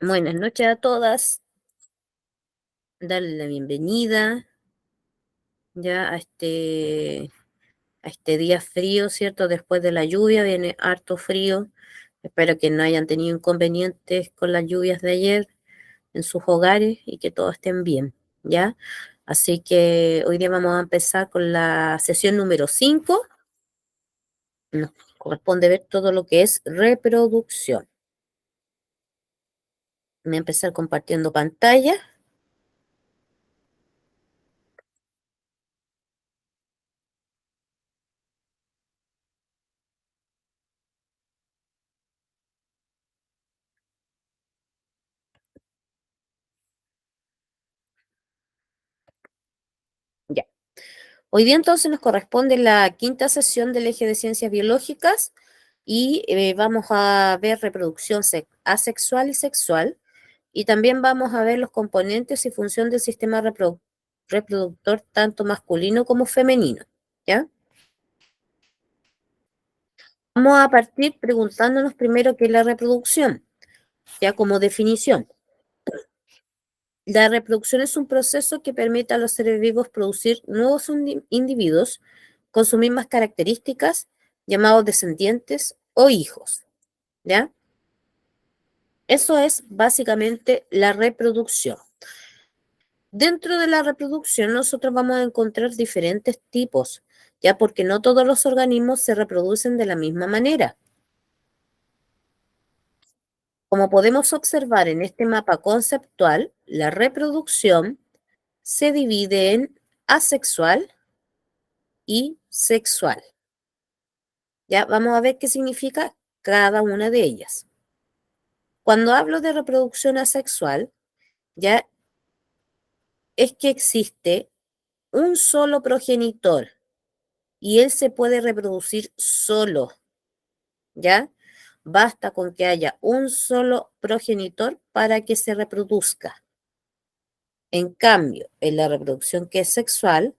Buenas noches a todas, darle la bienvenida ya a este día frío, ¿cierto? Después de la lluvia viene harto frío. Espero que no hayan tenido inconvenientes con las lluvias de ayer en sus hogares y que todos estén bien, ¿ya? Así que hoy día vamos a empezar con la sesión número 5. Nos corresponde ver todo lo que es reproducción. Voy a empezar compartiendo pantalla. Ya. Hoy día entonces nos corresponde la quinta sesión del eje de ciencias biológicas y vamos a ver reproducción asexual y sexual, y también vamos a ver los componentes y función del sistema reproductor tanto masculino como femenino, ¿ya? Vamos a partir preguntándonos primero qué es la reproducción, ya como definición. La reproducción es un proceso que permite a los seres vivos producir nuevos individuos con sus mismas características, llamados descendientes o hijos, ¿ya? Eso es básicamente la reproducción. Dentro de la reproducción nosotros vamos a encontrar diferentes tipos, ya porque no todos los organismos se reproducen de la misma manera. Como podemos observar en este mapa conceptual, la reproducción se divide en asexual y sexual. Ya vamos a ver qué significa cada una de ellas. Cuando hablo de reproducción asexual, ya es que existe un solo progenitor y él se puede reproducir solo, ¿ya? Basta con que haya un solo progenitor para que se reproduzca. En cambio, en la reproducción que es sexual,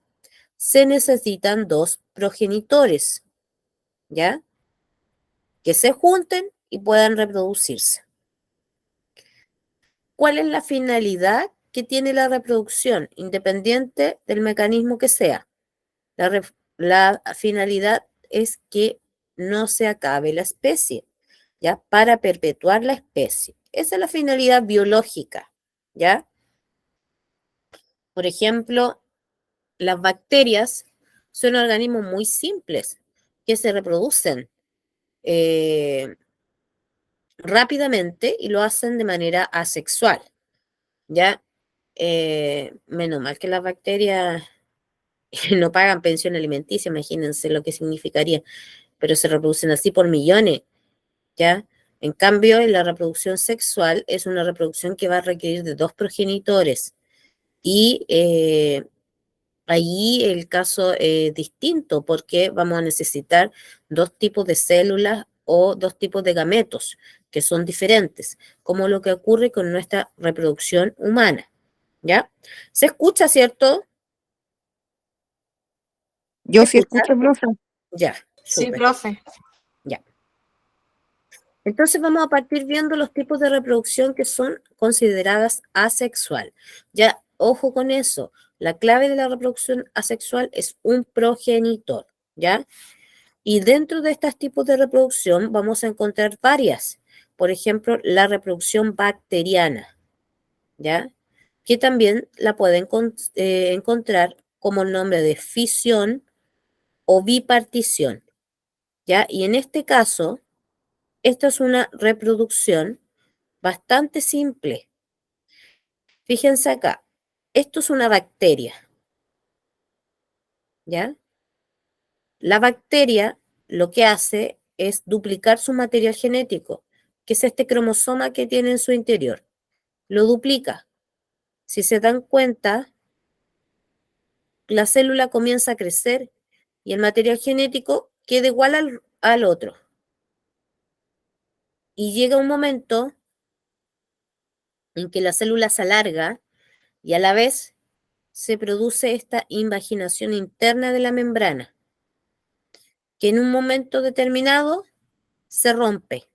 se necesitan dos progenitores, ¿ya? Que se junten y puedan reproducirse. ¿Cuál es la finalidad que tiene la reproducción, independiente del mecanismo que sea? La finalidad es que no se acabe la especie, ¿ya? Para perpetuar la especie. Esa es la finalidad biológica, ¿ya? Por ejemplo, las bacterias son organismos muy simples que se reproducen eh, rápidamente y lo hacen de manera asexual, ¿ya? Menos mal que las bacterias no pagan pensión alimenticia, imagínense lo que significaría, pero se reproducen así por millones, ¿ya? En cambio, en la reproducción sexual es una reproducción que va a requerir de dos progenitores y ahí el caso es distinto porque vamos a necesitar dos tipos de células o dos tipos de gametos que son diferentes, como lo que ocurre con nuestra reproducción humana, ¿ya? ¿Se escucha, cierto? ¿Se Yo sí escucha? escucho, profe. Ya, Sí, súper, profe. ya. Entonces vamos a partir viendo los tipos de reproducción que son consideradas asexual. Ya, ojo con eso, la clave de la reproducción asexual es un progenitor, ¿ya? Y dentro de estos tipos de reproducción vamos a encontrar varias. Por ejemplo, la reproducción bacteriana, ¿ya? Que también la pueden encontrar como el nombre de fisión o bipartición, ¿ya? Y en este caso, esto es una reproducción bastante simple. Fíjense acá, esto es una bacteria, ¿ya? La bacteria lo que hace es duplicar su material genético, que es este cromosoma que tiene en su interior. Lo duplica. Si se dan cuenta, la célula comienza a crecer y el material genético queda igual al otro. Y llega un momento en que la célula se alarga y a la vez se produce esta invaginación interna de la membrana, que en un momento determinado se rompe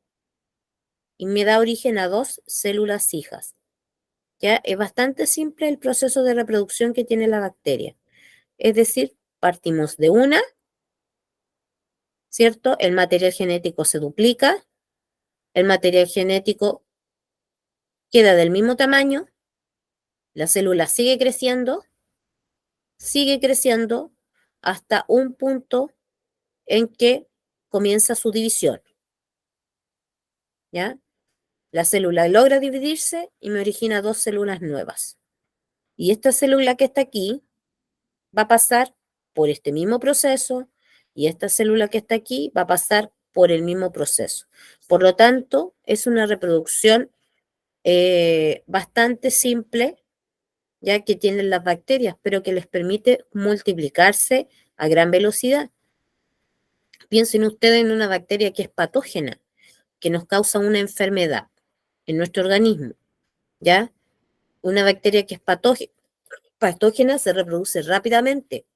y me da origen a 2 células hijas. ¿Ya? Es bastante simple el proceso de reproducción que tiene la bacteria. Es decir, partimos de una, ¿cierto? El material genético se duplica, el material genético queda del mismo tamaño, la célula sigue creciendo hasta un punto en que comienza su división, ¿ya? La célula logra dividirse y me origina 2 células nuevas. Y esta célula que está aquí va a pasar por este mismo proceso y esta célula que está aquí va a pasar por el mismo proceso. Por lo tanto, es una reproducción bastante simple, ya que tienen las bacterias, pero que les permite multiplicarse a gran velocidad. Piensen ustedes en una bacteria que es patógena, que nos causa una enfermedad en nuestro organismo, ¿ya? Una bacteria que es patógena se reproduce rápidamente.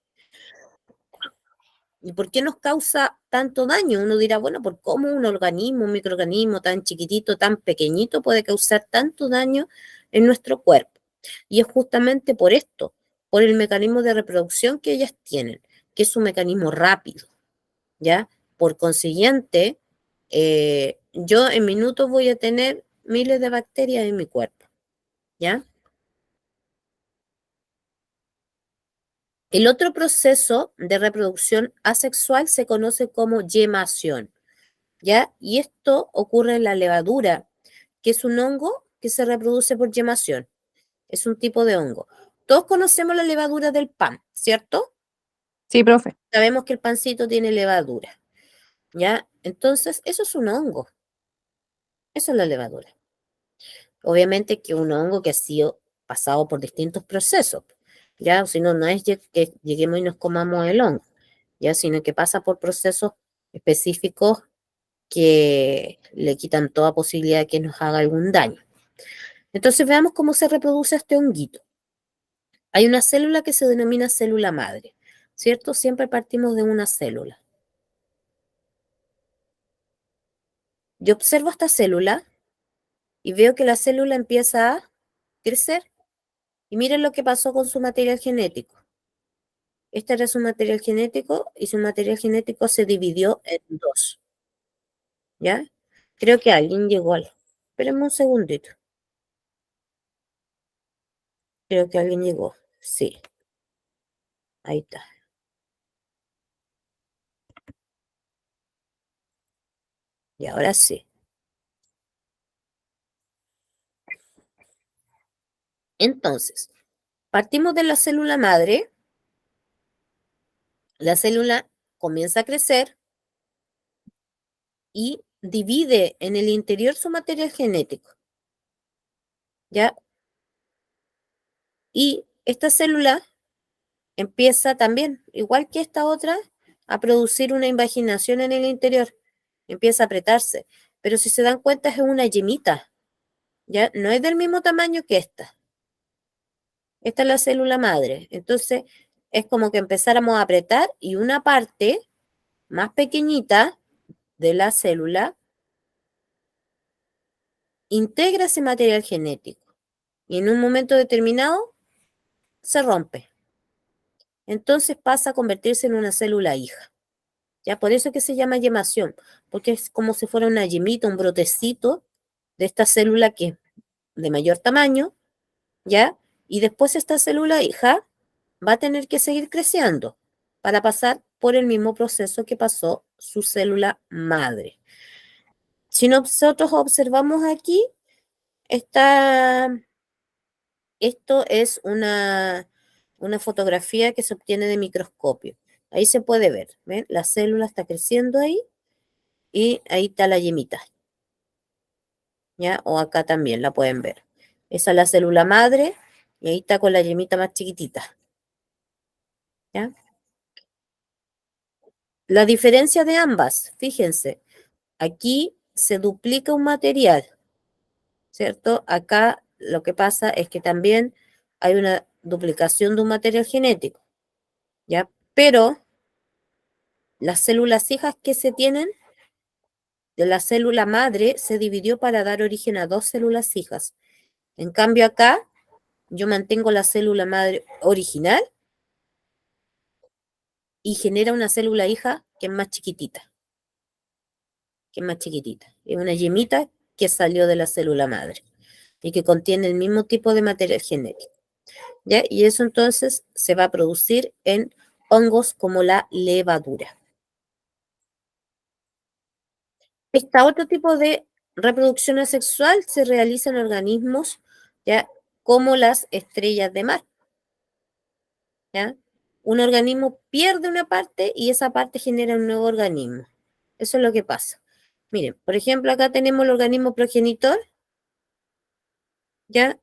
¿Y por qué nos causa tanto daño? Uno dirá, bueno, ¿por cómo un organismo, un microorganismo tan chiquitito, tan pequeñito puede causar tanto daño en nuestro cuerpo? Y es justamente por esto, por el mecanismo de reproducción que ellas tienen, que es un mecanismo rápido, ¿ya? Por consiguiente, yo en minutos voy a tener miles de bacterias en mi cuerpo, ¿ya? El otro proceso de reproducción asexual se conoce como yemación, ¿ya? Y esto ocurre en la levadura, que es un hongo que se reproduce por yemación. Es un tipo de hongo. Todos conocemos la levadura del pan, ¿cierto? Sí, profe. Sabemos que el pancito tiene levadura, ¿ya? Entonces, eso es un hongo. Eso es la levadura. Obviamente que un hongo que ha sido pasado por distintos procesos, ¿ya? Si no, no es que lleguemos y nos comamos el hongo, ¿ya? Sino que pasa por procesos específicos que le quitan toda posibilidad de que nos haga algún daño. Entonces veamos cómo se reproduce este honguito. Hay una célula que se denomina célula madre, ¿cierto? Siempre partimos de una célula. Yo observo esta célula y veo que la célula empieza a crecer. Y miren lo que pasó con su material genético. Este era su material genético y su material genético se dividió en 2, ¿ya? Creo que alguien llegó al... Espérenme un segundito. Creo que alguien llegó. Sí, ahí está. Y ahora sí. Entonces, partimos de la célula madre, la célula comienza a crecer y divide en el interior su material genético, ¿ya? Y esta célula empieza también, igual que esta otra, a producir una invaginación en el interior, empieza a apretarse, pero si se dan cuenta es una yemita, ¿ya? No es del mismo tamaño que esta. Esta es la célula madre, entonces es como que empezáramos a apretar y una parte más pequeñita de la célula integra ese material genético y en un momento determinado se rompe. Entonces pasa a convertirse en una célula hija. Ya por eso es que se llama yemación, porque es como si fuera una yemita, un brotecito de esta célula que es de mayor tamaño, ¿ya? Y después esta célula hija va a tener que seguir creciendo para pasar por el mismo proceso que pasó su célula madre. Si nosotros observamos aquí, esto es una fotografía que se obtiene de microscopio. Ahí se puede ver, ¿ven? La célula está creciendo ahí y ahí está la yemita, ¿ya? O acá también la pueden ver. Esa es la célula madre y ahí está con la yemita más chiquitita, ¿ya? La diferencia de ambas, fíjense, aquí se duplica un material, ¿cierto? Acá lo que pasa es que también hay una duplicación de un material genético, ¿ya? Pero las células hijas que se tienen de la célula madre se dividió para dar origen a dos células hijas. En cambio acá, yo mantengo la célula madre original y genera una célula hija que es más chiquitita, Es una yemita que salió de la célula madre y que contiene el mismo tipo de material genético. ¿Ya? Y eso entonces se va a producir en hongos como la levadura. Este otro tipo de reproducción asexual se realiza en organismos, ¿ya? Como las estrellas de mar. ¿Ya? Un organismo pierde una parte y esa parte genera un nuevo organismo. Eso es lo que pasa. Miren, por ejemplo, acá tenemos el organismo progenitor, ¿ya?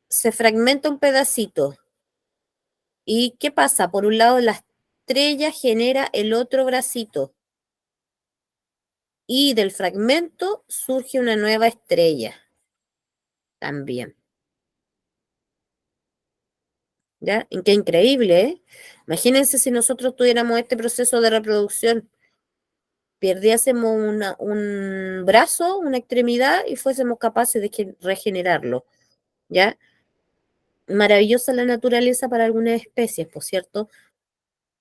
Se fragmenta un pedacito. ¿Y qué pasa? Por un lado, la estrella genera el otro bracito. Y del fragmento surge una nueva estrella también. ¿Ya? Qué increíble, ¿eh? Imagínense si nosotros tuviéramos este proceso de reproducción, perdiésemos un brazo, una extremidad y fuésemos capaces de regenerarlo, ¿ya? Maravillosa la naturaleza para algunas especies, por cierto.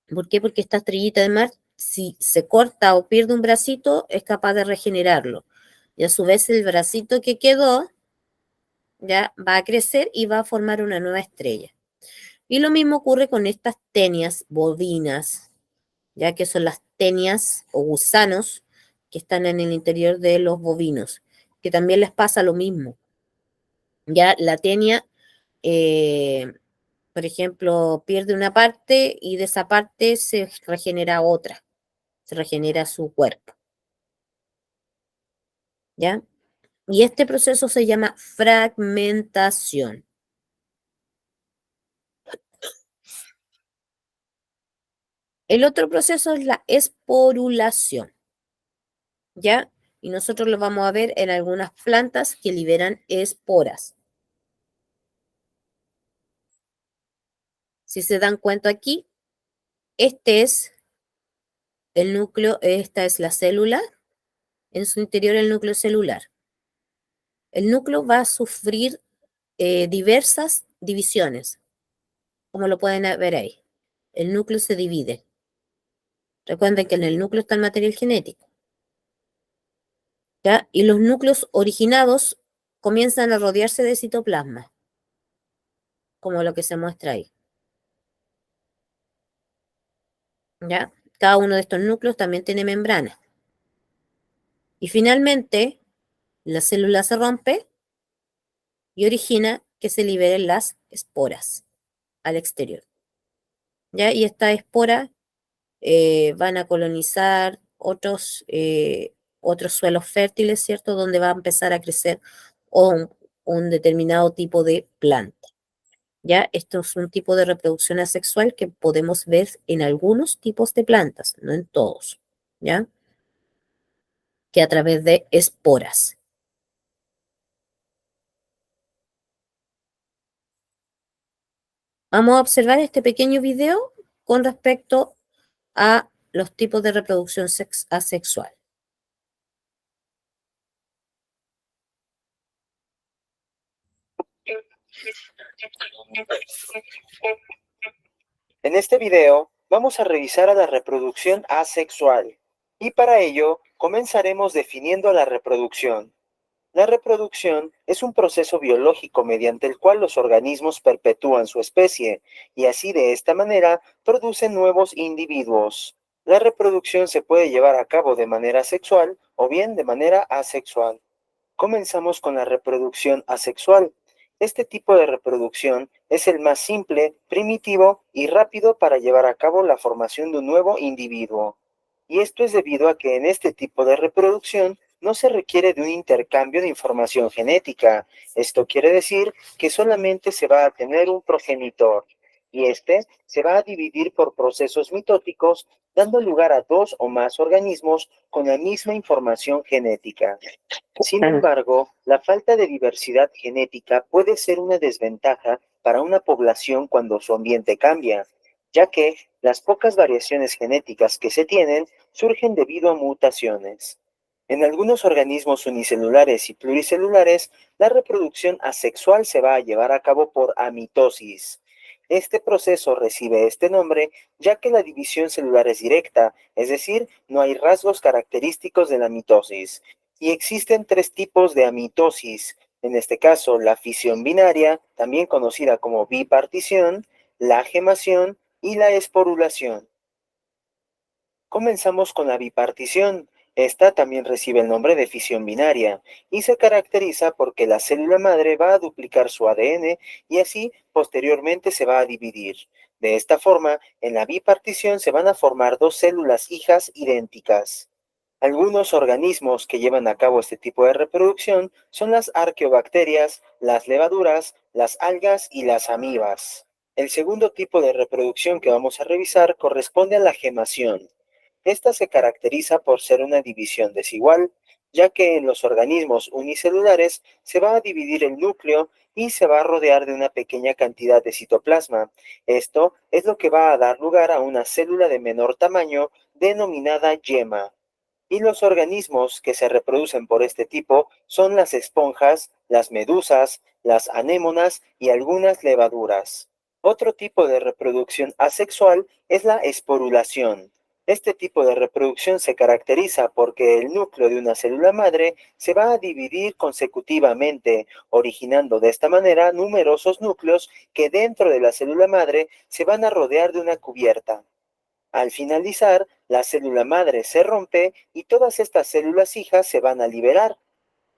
¿Por qué? Porque esta estrellita de mar, si se corta o pierde un bracito, es capaz de regenerarlo. Y a su vez el bracito que quedó, ya va a crecer y va a formar una nueva estrella. Y lo mismo ocurre con estas tenias bovinas, ya que son las tenias o gusanos que están en el interior de los bovinos, que también les pasa lo mismo. Ya la tenia, eh, por ejemplo, pierde una parte y de esa parte se regenera otra, se regenera su cuerpo, ¿ya? Y este proceso se llama fragmentación. El otro proceso es la esporulación, ¿ya? Y nosotros lo vamos a ver en algunas plantas que liberan esporas. Si se dan cuenta aquí, este es el núcleo, esta es la célula, en su interior el núcleo celular. El núcleo va a sufrir diversas divisiones, como lo pueden ver ahí. El núcleo se divide. Recuerden que en el núcleo está el material genético, ¿ya? Y los núcleos originados comienzan a rodearse de citoplasma, como lo que se muestra ahí, ¿ya? Cada uno de estos núcleos también tiene membrana. Y finalmente, la célula se rompe y origina que se liberen las esporas al exterior, ¿ya? Y estas esporas van a colonizar otros suelos fértiles, ¿cierto? Donde va a empezar a crecer un determinado tipo de planta, ¿ya? Esto es un tipo de reproducción asexual que podemos ver en algunos tipos de plantas, no en todos, ¿ya? Que a través de esporas. Vamos a observar este pequeño video con respecto a los tipos de reproducción asexual. En este video vamos a revisar a la reproducción asexual y para ello comenzaremos definiendo la reproducción. La reproducción es un proceso biológico mediante el cual los organismos perpetúan su especie y así de esta manera producen nuevos individuos. La reproducción se puede llevar a cabo de manera sexual o bien de manera asexual. Comenzamos con la reproducción asexual. Este tipo de reproducción es el más simple, primitivo y rápido para llevar a cabo la formación de un nuevo individuo. Y esto es debido a que en este tipo de reproducción no se requiere de un intercambio de información genética. Esto quiere decir que solamente se va a tener un progenitor y este se va a dividir por procesos mitóticos, dando lugar a dos o más organismos con la misma información genética. Sin embargo, la falta de diversidad genética puede ser una desventaja para una población cuando su ambiente cambia, ya que las pocas variaciones genéticas que se tienen surgen debido a mutaciones. En algunos organismos unicelulares y pluricelulares, la reproducción asexual se va a llevar a cabo por amitosis. Este proceso recibe este nombre ya que la división celular es directa, es decir, no hay rasgos característicos de la mitosis. Y existen tres tipos de amitosis, en este caso la fisión binaria, también conocida como bipartición, la gemación y la esporulación. Comenzamos con la bipartición. Esta también recibe el nombre de fisión binaria y se caracteriza porque la célula madre va a duplicar su ADN y así posteriormente se va a dividir. De esta forma, en la bipartición se van a formar dos células hijas idénticas. Algunos organismos que llevan a cabo este tipo de reproducción son las arqueobacterias, las levaduras, las algas y las amibas. El segundo tipo de reproducción que vamos a revisar corresponde a la gemación. Esta se caracteriza por ser una división desigual, ya que en los organismos unicelulares se va a dividir el núcleo y se va a rodear de una pequeña cantidad de citoplasma. Esto es lo que va a dar lugar a una célula de menor tamaño denominada yema. Y los organismos que se reproducen por este tipo son las esponjas, las medusas, las anémonas y algunas levaduras. Otro tipo de reproducción asexual es la esporulación. Este tipo de reproducción se caracteriza porque el núcleo de una célula madre se va a dividir consecutivamente, originando de esta manera numerosos núcleos que dentro de la célula madre se van a rodear de una cubierta. Al finalizar, la célula madre se rompe y todas estas células hijas se van a liberar.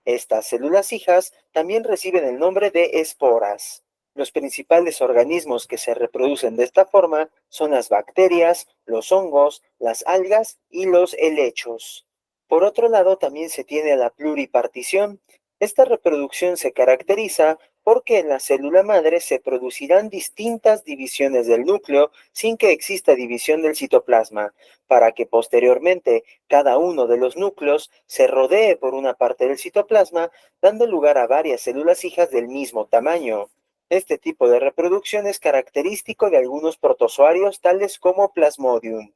Estas células hijas también reciben el nombre de esporas. Los principales organismos que se reproducen de esta forma son las bacterias, los hongos, las algas y los helechos. Por otro lado, también se tiene la pluripartición. Esta reproducción se caracteriza porque en la célula madre se producirán distintas divisiones del núcleo sin que exista división del citoplasma, para que posteriormente cada uno de los núcleos se rodee por una parte del citoplasma, dando lugar a varias células hijas del mismo tamaño. Este tipo de reproducción es característico de algunos protozoarios tales como Plasmodium.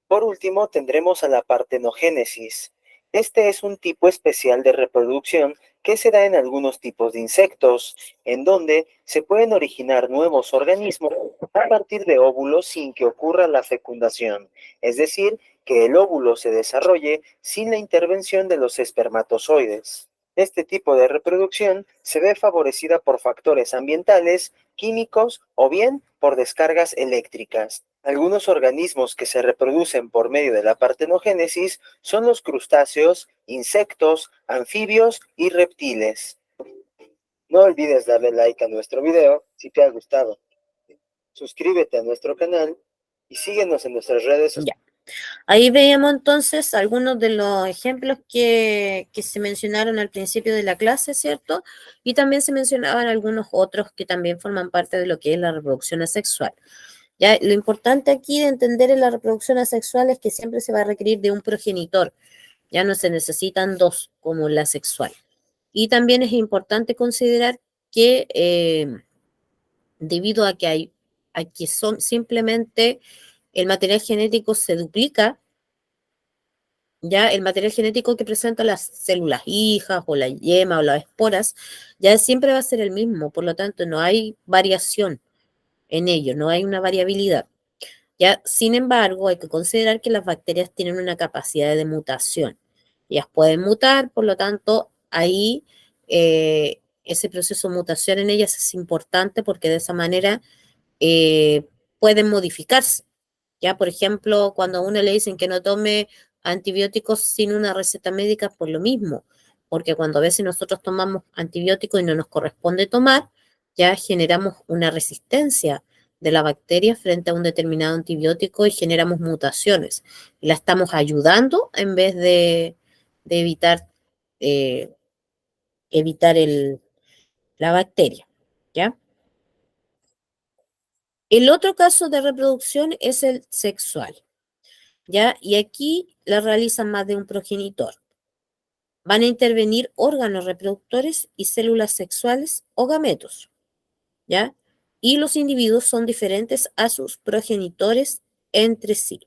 Por último, tendremos a la partenogénesis. Este es un tipo especial de reproducción que se da en algunos tipos de insectos, en donde se pueden originar nuevos organismos a partir de óvulos sin que ocurra la fecundación, es decir, que el óvulo se desarrolle sin la intervención de los espermatozoides. Este tipo de reproducción se ve favorecida por factores ambientales, químicos o bien por descargas eléctricas. Algunos organismos que se reproducen por medio de la partenogénesis son los crustáceos, insectos, anfibios y reptiles. No olvides darle like a nuestro video si te ha gustado. Suscríbete a nuestro canal y síguenos en nuestras redes sociales. Ahí veíamos entonces algunos de los ejemplos que se mencionaron al principio de la clase, ¿cierto? Y también se mencionaban algunos otros que también forman parte de lo que es la reproducción asexual. Ya, lo importante aquí de entender en la reproducción asexual es que siempre se va a requerir de un progenitor. Ya no se necesitan dos como la sexual. Y también es importante considerar que debido a que son simplemente el material genético se duplica, ya el material genético que presenta las células hijas o la yema o las esporas, ya siempre va a ser el mismo, por lo tanto no hay variación en ello, no hay una variabilidad. Ya, sin embargo, hay que considerar que las bacterias tienen una capacidad de mutación. Ellas pueden mutar, por lo tanto, ahí ese proceso de mutación en ellas es importante porque de esa manera eh, pueden modificarse. Ya, por ejemplo, cuando a uno le dicen que no tome antibióticos sin una receta médica, por lo mismo, porque cuando a veces nosotros tomamos antibióticos y no nos corresponde tomar, ya generamos una resistencia de la bacteria frente a un determinado antibiótico y generamos mutaciones. La estamos ayudando en vez de eh, evitar la bacteria, ¿ya? El otro caso de reproducción es el sexual. ¿Ya? Y aquí la realizan más de un progenitor. Van a intervenir órganos reproductores y células sexuales o gametos, ¿ya? Y los individuos son diferentes a sus progenitores entre sí,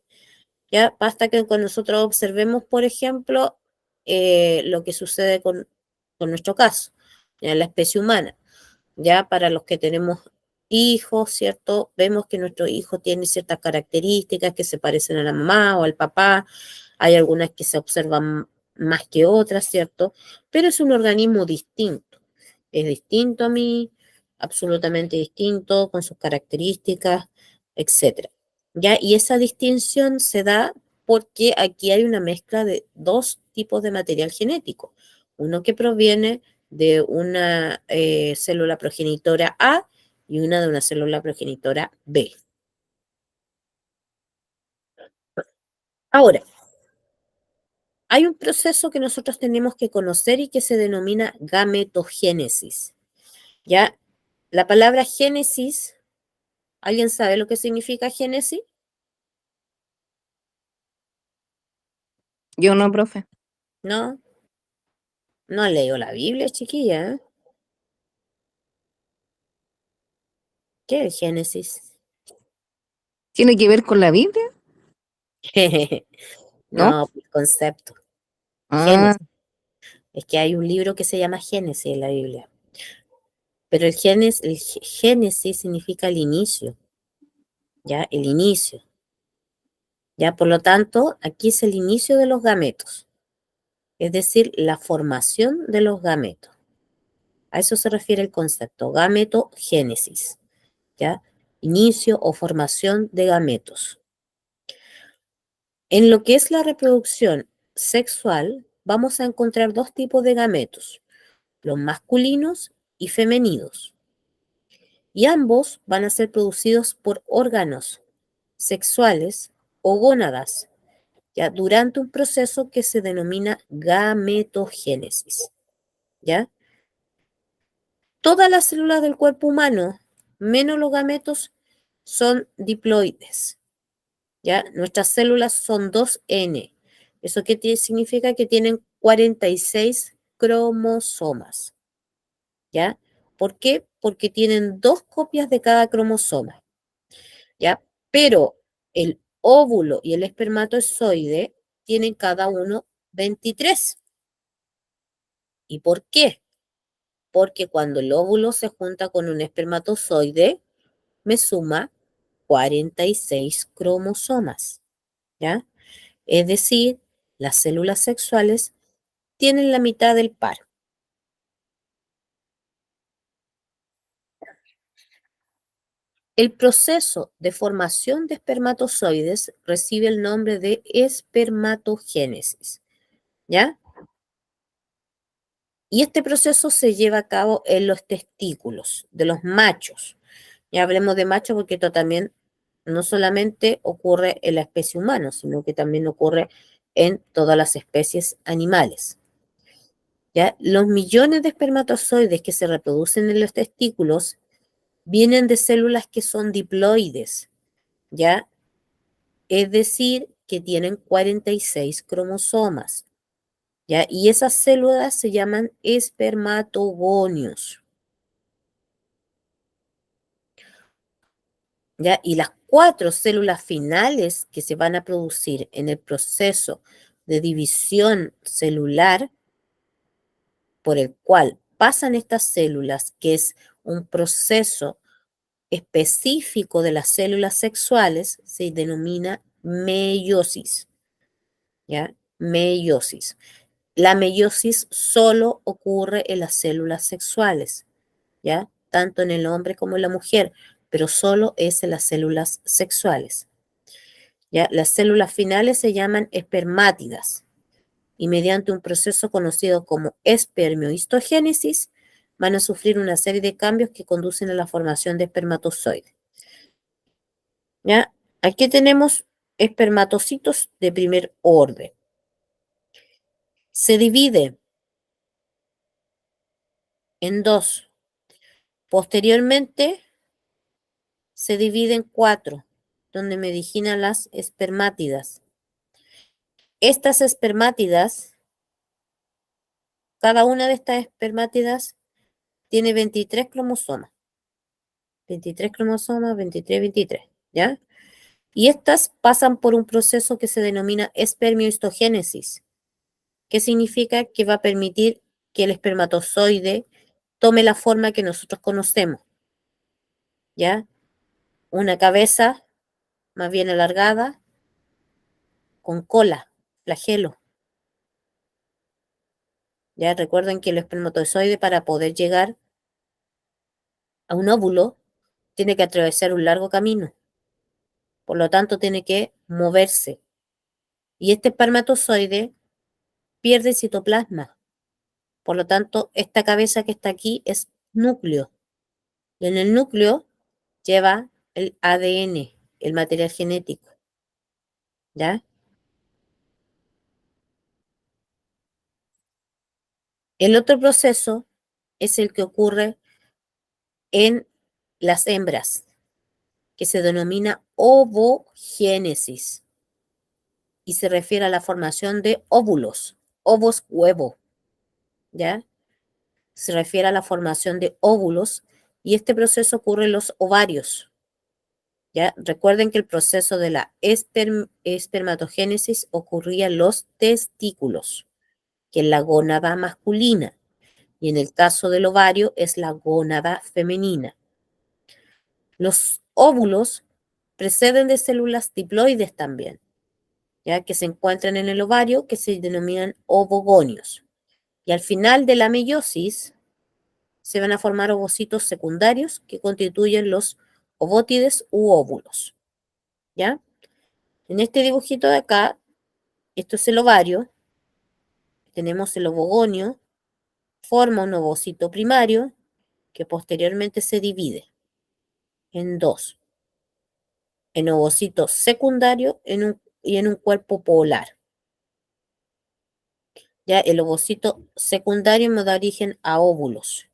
¿ya? Basta que con nosotros observemos, por ejemplo, lo que sucede con nuestro caso, ya en la especie humana. Ya para los que tenemos hijos, ¿cierto? Vemos que nuestro hijo tiene ciertas características que se parecen a la mamá o al papá. Hay algunas que se observan más que otras, ¿cierto? Pero es un organismo distinto. Es distinto a mí, absolutamente distinto, con sus características, etcétera. ¿Ya? Y esa distinción se da porque aquí hay una mezcla de dos tipos de material genético. Uno que proviene de una célula progenitora A y una de una célula progenitora B. Ahora, hay un proceso que nosotros tenemos que conocer y que se denomina gametogénesis. ¿Ya? La palabra génesis, ¿alguien sabe lo que significa génesis? Yo no, profe. No, no leo la Biblia, chiquilla, ¿eh? ¿Qué es Génesis? ¿Tiene que ver con la Biblia? ¿No? No, el concepto. Ah, Génesis. Es que hay un libro que se llama Génesis en la Biblia. Pero Génesis significa el inicio, ¿ya? El inicio. ¿Ya? Por lo tanto, aquí es el inicio de los gametos, es decir, la formación de los gametos. A eso se refiere el concepto, gametogénesis, ¿ya? Inicio o formación de gametos. En lo que es la reproducción sexual, vamos a encontrar dos tipos de gametos, los masculinos y femeninos. Y ambos van a ser producidos por órganos sexuales o gónadas, ¿ya? Durante un proceso que se denomina gametogénesis, ¿ya? Todas las células del cuerpo humano, menos los gametos, son diploides, ¿ya? Nuestras células son 2N. ¿Eso qué significa? Que tienen 46 cromosomas, ¿ya? ¿Por qué? Porque tienen 2 copias de cada cromosoma, ¿ya? Pero el óvulo y el espermatozoide tienen cada uno 23. ¿Y por qué? Porque cuando el óvulo se junta con un espermatozoide, me suma 46 cromosomas, ¿ya? Es decir, las células sexuales tienen la mitad del par. El proceso de formación de espermatozoides recibe el nombre de espermatogénesis, ¿ya? Y este proceso se lleva a cabo en los testículos de los machos. Ya hablemos de machos porque esto también no solamente ocurre en la especie humana, sino que también ocurre en todas las especies animales. ¿Ya? Los millones de espermatozoides que se reproducen en los testículos vienen de células que son diploides, ¿ya? Es decir, que tienen 46 cromosomas, ¿ya? Y esas células se llaman espermatogonios, ¿ya? Y las 4 células finales que se van a producir en el proceso de división celular por el cual pasan estas células, que es un proceso específico de las células sexuales, se denomina meiosis, ¿ya? Meiosis. La meiosis solo ocurre en las células sexuales, ¿ya? Tanto en el hombre como en la mujer, pero solo es en las células sexuales, ¿ya? Las células finales se llaman espermátidas y mediante un proceso conocido como espermiohistogénesis van a sufrir una serie de cambios que conducen a la formación de espermatozoides, ¿ya? Aquí tenemos espermatocitos de primer orden. Se divide en dos. Posteriormente se divide en 4, donde me originan las espermátidas. Estas espermátidas, cada una de estas espermátidas tiene 23 cromosomas. 23 cromosomas, 23, 23, ¿ya? Y estas pasan por un proceso que se denomina espermiohistogénesis, ¿Qué significa? Que va a permitir que el espermatozoide tome la forma que nosotros conocemos, ¿ya? Una cabeza más bien alargada, con cola, flagelo. Ya recuerden que el espermatozoide, para poder llegar a un óvulo, tiene que atravesar un largo camino. Por lo tanto, tiene que moverse. Y este espermatozoide pierde citoplasma. Por lo tanto, esta cabeza que está aquí es núcleo. Y en el núcleo lleva el ADN, el material genético. ¿Ya? El otro proceso es el que ocurre en las hembras, que se denomina ovogénesis y se refiere a la formación de óvulos, ovos huevo, ¿ya? Se refiere a la formación de óvulos y este proceso ocurre en los ovarios, ¿ya? Recuerden que el proceso de la espermatogénesis ocurría en los testículos, que es la gónada masculina, y en el caso del ovario es la gónada femenina. Los óvulos preceden de células diploides también, ya que se encuentran en el ovario, que se denominan ovogonios. Y al final de la meiosis se van a formar ovocitos secundarios que constituyen los ovótides u óvulos. ¿Ya? En este dibujito de acá, esto es el ovario, tenemos el ovogonio, forma un ovocito primario que posteriormente se divide en dos, en ovocito secundario y en un cuerpo polar. Ya el ovocito secundario me da origen a óvulos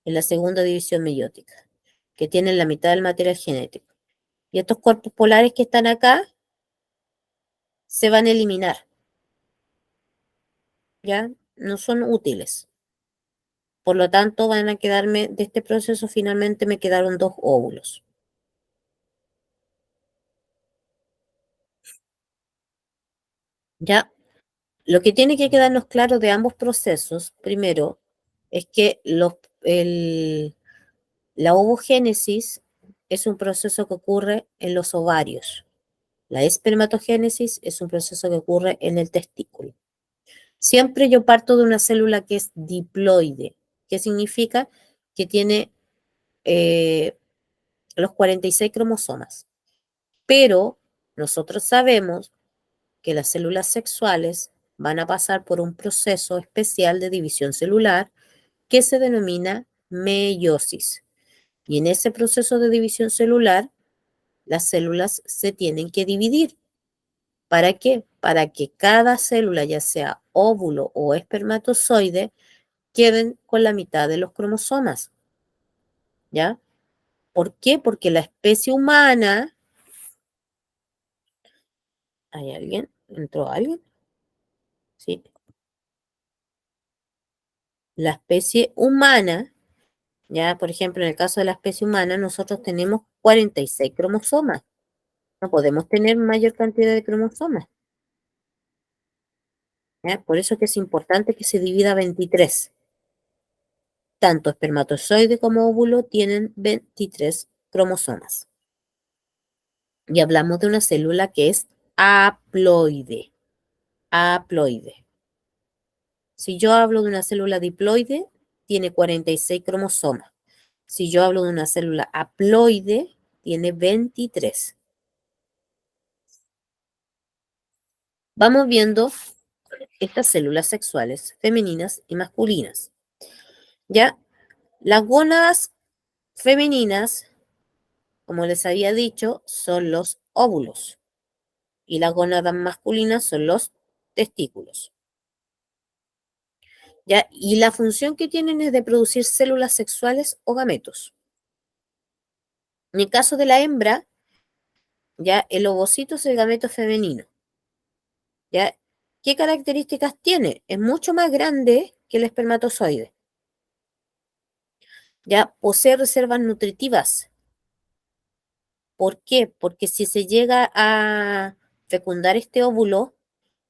en la segunda división meiótica, que tienen la mitad del material genético. Y estos cuerpos polares que están acá se van a eliminar, ¿ya? No son útiles. Por lo tanto, van a quedarme, de este proceso finalmente me quedaron dos óvulos. ¿Ya? Lo que tiene que quedarnos claro de ambos procesos, primero, es que la ovogénesis es un proceso que ocurre en los ovarios. La espermatogénesis es un proceso que ocurre en el testículo. Siempre yo parto de una célula que es diploide, que significa que tiene los 46 cromosomas. Pero nosotros sabemos que las células sexuales van a pasar por un proceso especial de división celular que se denomina meiosis. Y en ese proceso de división celular, las células se tienen que dividir. ¿Para qué? Para que cada célula, ya sea óvulo o espermatozoide, queden con la mitad de los cromosomas. ¿Ya? ¿Por qué? Porque la especie humana... ¿Hay alguien? ¿Entró alguien? Sí. La especie humana, ya por ejemplo en el caso de la especie humana, nosotros tenemos 46 cromosomas. No podemos tener mayor cantidad de cromosomas. ¿Ya? Por eso que es importante que se divida a 23. Tanto espermatozoide como óvulo tienen 23 cromosomas. Y hablamos de una célula que es haploide. Haploide. Si yo hablo de una célula diploide, tiene 46 cromosomas. Si yo hablo de una célula haploide, tiene 23. Vamos viendo estas células sexuales femeninas y masculinas. Ya, las gónadas femeninas, como les había dicho, son los óvulos y las gónadas masculinas son los testículos. ¿Ya? Y la función que tienen es de producir células sexuales o gametos. En el caso de la hembra, ya el ovocito es el gameto femenino. ¿Ya? ¿Qué características tiene? Es mucho más grande que el espermatozoide. ¿Ya? Posee reservas nutritivas. ¿Por qué? Porque si se llega a fecundar este óvulo,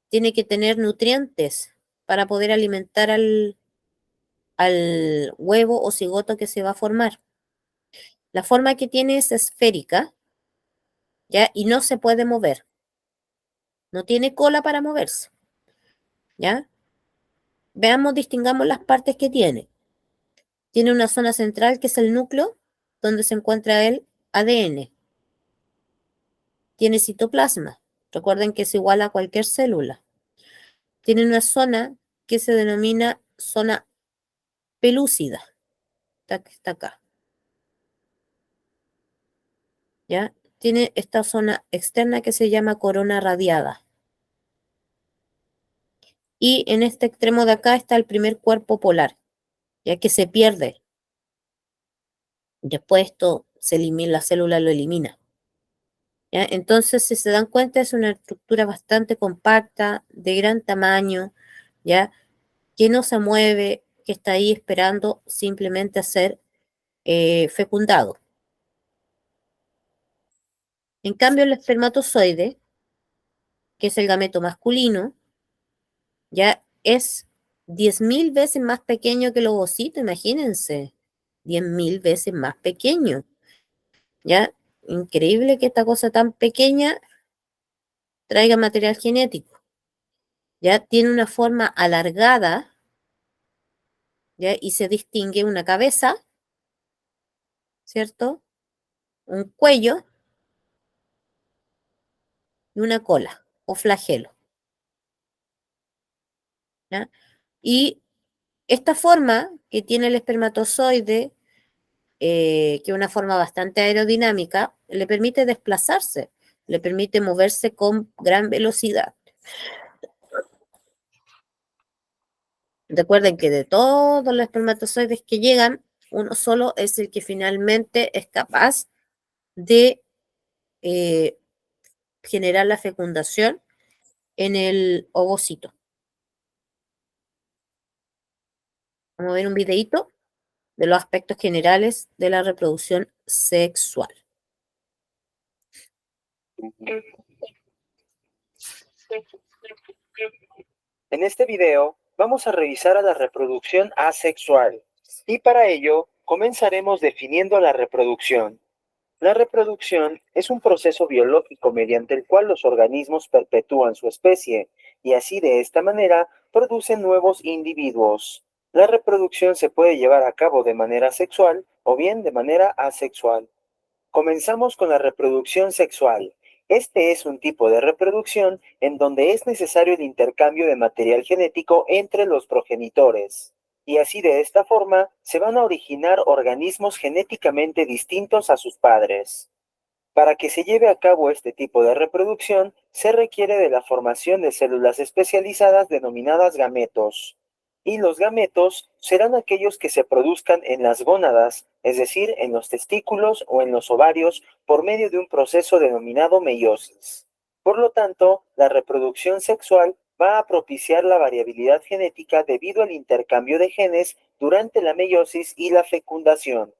tiene que tener nutrientes para poder alimentar al huevo o cigoto que se va a formar. La forma que tiene es esférica, ¿ya? Y no se puede mover. No tiene cola para moverse, ¿ya? Veamos, distingamos las partes que tiene. Tiene una zona central que es el núcleo, donde se encuentra el ADN. Tiene citoplasma. Recuerden que es igual a cualquier célula. Tiene una zona que se denomina zona pelúcida. Está acá. ¿Ya? Tiene esta zona externa que se llama corona radiada. Y en este extremo de acá está el primer cuerpo polar, ya que se pierde. Después esto se elimina, la célula lo elimina. ¿Ya? Entonces, si se dan cuenta, es una estructura bastante compacta, de gran tamaño, ¿ya? Que no se mueve, que está ahí esperando simplemente a ser fecundado. En cambio, el espermatozoide, que es el gameto masculino, ya es 10.000 veces más pequeño que el ovocito, imagínense, 10.000 veces más pequeño, ¿ya? Increíble que esta cosa tan pequeña traiga material genético, ¿ya? Tiene una forma alargada, ¿ya? Y se distingue una cabeza, ¿cierto? Un cuello y una cola o flagelo, ¿ya? Y esta forma que tiene el espermatozoide, que es una forma bastante aerodinámica, le permite desplazarse, le permite moverse con gran velocidad. Recuerden que de todos los espermatozoides que llegan, uno solo es el que finalmente es capaz de generar la fecundación en el ovocito. Vamos a ver un videíto de los aspectos generales de la reproducción sexual. En este video vamos a revisar a la reproducción asexual y para ello comenzaremos definiendo la reproducción. La reproducción es un proceso biológico mediante el cual los organismos perpetúan su especie y así de esta manera producen nuevos individuos. La reproducción se puede llevar a cabo de manera sexual o bien de manera asexual. Comenzamos con la reproducción sexual. Este es un tipo de reproducción en donde es necesario el intercambio de material genético entre los progenitores. Y así de esta forma se van a originar organismos genéticamente distintos a sus padres. Para que se lleve a cabo este tipo de reproducción, se requiere de la formación de células especializadas denominadas gametos. Y los gametos serán aquellos que se produzcan en las gónadas, es decir, en los testículos o en los ovarios, por medio de un proceso denominado meiosis. Por lo tanto, la reproducción sexual va a propiciar la variabilidad genética debido al intercambio de genes durante la meiosis y la fecundación.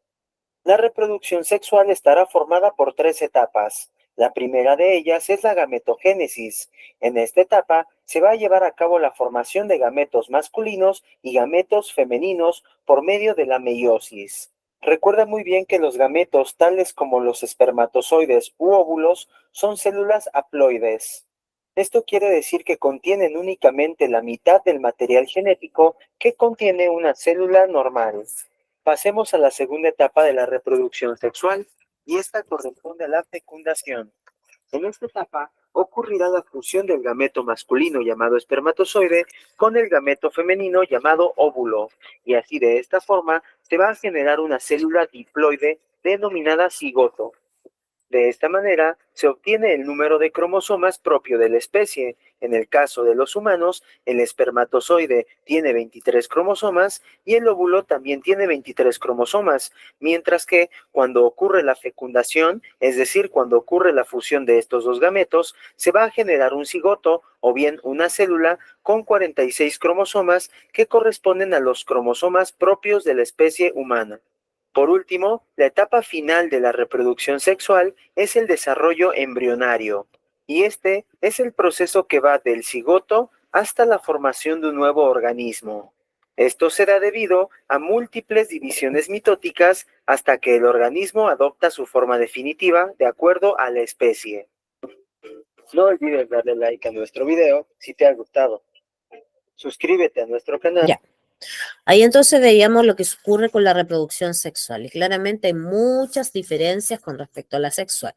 La reproducción sexual estará formada por 3 etapas. La primera de ellas es la gametogénesis. En esta etapa se va a llevar a cabo la formación de gametos masculinos y gametos femeninos por medio de la meiosis. Recuerda muy bien que los gametos, tales como los espermatozoides u óvulos, son células haploides. Esto quiere decir que contienen únicamente la mitad del material genético que contiene una célula normal. Pasemos a la segunda etapa de la reproducción sexual, y esta corresponde a la fecundación. En esta etapa ocurrirá la fusión del gameto masculino llamado espermatozoide con el gameto femenino llamado óvulo, y así de esta forma se va a generar una célula diploide denominada cigoto. De esta manera, se obtiene el número de cromosomas propio de la especie. En el caso de los humanos, el espermatozoide tiene 23 cromosomas y el óvulo también tiene 23 cromosomas, mientras que cuando ocurre la fecundación, es decir, cuando ocurre la fusión de estos dos gametos, se va a generar un cigoto o bien una célula con 46 cromosomas que corresponden a los cromosomas propios de la especie humana. Por último, la etapa final de la reproducción sexual es el desarrollo embrionario. y este es el proceso que va del cigoto hasta la formación de un nuevo organismo. Esto se da debido a múltiples divisiones mitóticas hasta que el organismo adopta su forma definitiva de acuerdo a la especie. No olvides darle like a nuestro video si te ha gustado. Suscríbete a nuestro canal. Ya. Ahí entonces veíamos lo que ocurre con la reproducción sexual. Y claramente hay muchas diferencias con respecto a la sexual,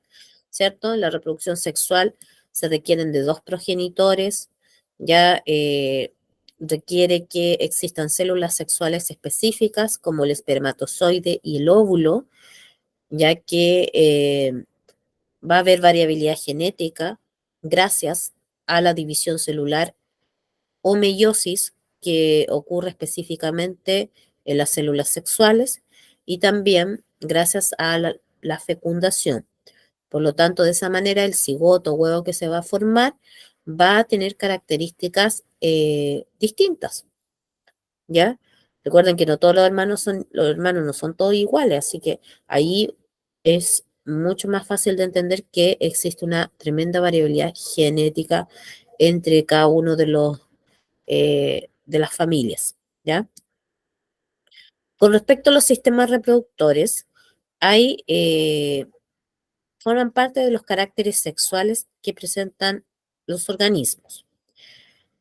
¿cierto? En la reproducción sexual se requieren de dos progenitores, ya requiere que existan células sexuales específicas como el espermatozoide y el óvulo, ya que va a haber variabilidad genética gracias a la división celular o meiosis que ocurre específicamente en las células sexuales y también gracias a la fecundación. Por lo tanto, de esa manera el cigoto o huevo que se va a formar va a tener características distintas, ¿ya? Recuerden que no todos los hermanos no son todos iguales, así que ahí es mucho más fácil de entender que existe una tremenda variabilidad genética entre cada uno de las familias, ¿ya? Con respecto a los sistemas reproductores, forman parte de los caracteres sexuales que presentan los organismos,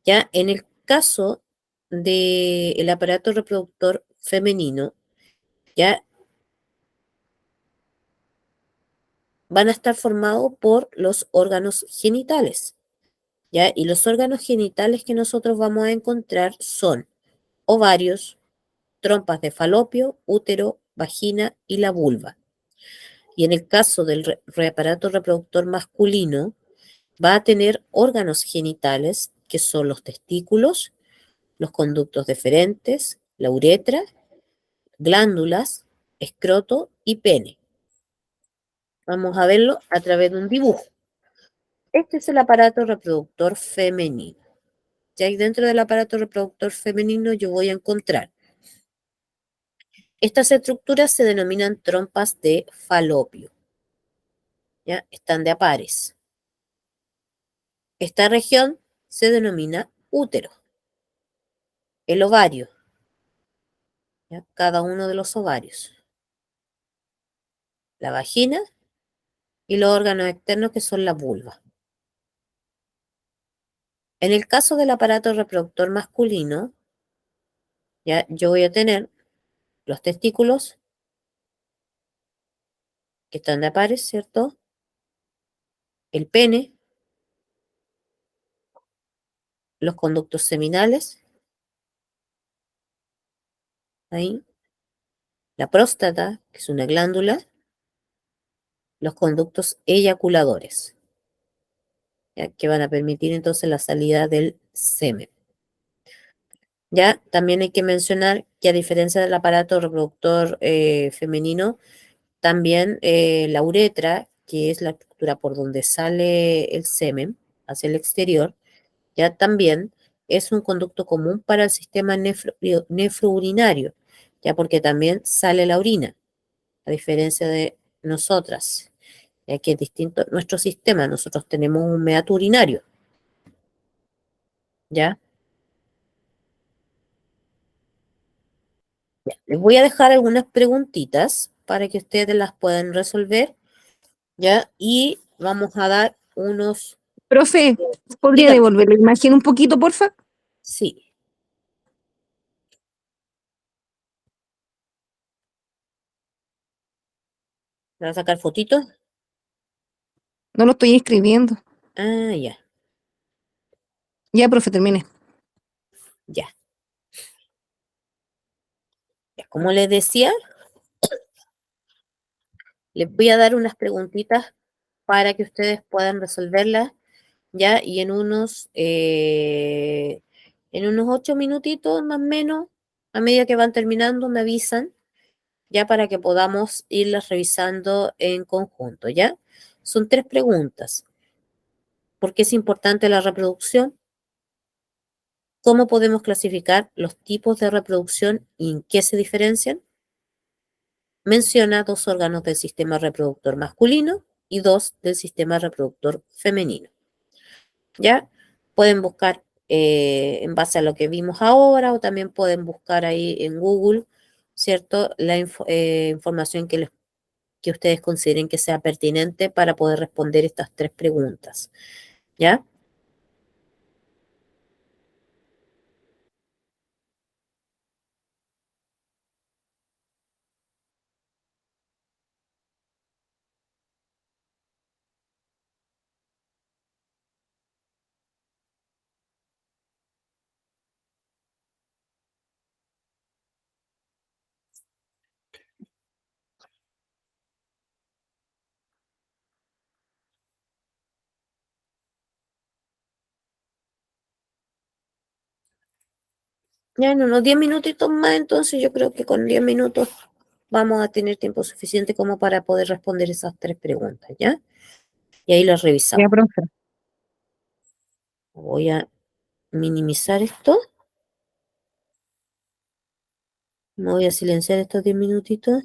¿ya? En el caso del aparato reproductor femenino, ¿ya? Van a estar formados por los órganos genitales, ¿ya? Y los órganos genitales que nosotros vamos a encontrar son ovarios, trompas de falopio, útero, vagina y la vulva. Y en el caso del aparato reproductor masculino, va a tener órganos genitales que son los testículos, los conductos deferentes, la uretra, glándulas, escroto y pene. Vamos a verlo a través de un dibujo. Este es el aparato reproductor femenino. Ya ahí dentro del aparato reproductor femenino yo voy a encontrar. Estas estructuras se denominan trompas de falopio. ¿Ya? Están de a pares. Esta región se denomina útero. El ovario, ¿ya? Cada uno de los ovarios. La vagina y los órganos externos que son la vulva. En el caso del aparato reproductor masculino, ¿ya? Yo voy a tener los testículos que están de a pares, ¿cierto? El pene, los conductos seminales, ahí, la próstata, que es una glándula, los conductos eyaculadores, ¿ya? Que van a permitir entonces la salida del semen. Ya también hay que mencionar que a diferencia del aparato reproductor femenino, también la uretra, que es la estructura por donde sale el semen hacia el exterior, ya también es un conducto común para el sistema nefrourinario, ya porque también sale la orina, a diferencia de nosotras, ya que es distinto nuestro sistema, nosotros tenemos un meato urinario, ¿ya? Ya, les voy a dejar algunas preguntitas para que ustedes las puedan resolver, ¿ya? Y vamos a dar unos... Profe, ¿podría Dígame. devolver la imagen un poquito, porfa? Sí. ¿Me va a sacar fotitos? No lo estoy escribiendo. Ah, ya, Ya, profe, termine. ya. Ya, como les decía, les voy a dar unas preguntitas para que ustedes puedan resolverlas, ¿ya? Y en unos 8 minutitos más o menos, a medida que van terminando, me avisan, ya para que podamos irlas revisando en conjunto, ¿ya? Son 3 preguntas. ¿Por qué es importante la reproducción? ¿Cómo podemos clasificar los tipos de reproducción y en qué se diferencian? Menciona 2 órganos del sistema reproductor masculino y 2 del sistema reproductor femenino. ¿ya? Pueden buscar en base a lo que vimos ahora o también pueden buscar ahí en Google, ¿cierto? La información que ustedes consideren que sea pertinente para poder responder estas tres preguntas, ¿ya? Ya en unos 10 minutitos más, entonces yo creo que con 10 minutos vamos a tener tiempo suficiente como para poder responder esas tres preguntas, ¿ya? Y ahí las Ya, revisamos. profe. Voy a minimizar esto. Me voy a silenciar estos 10 minutitos.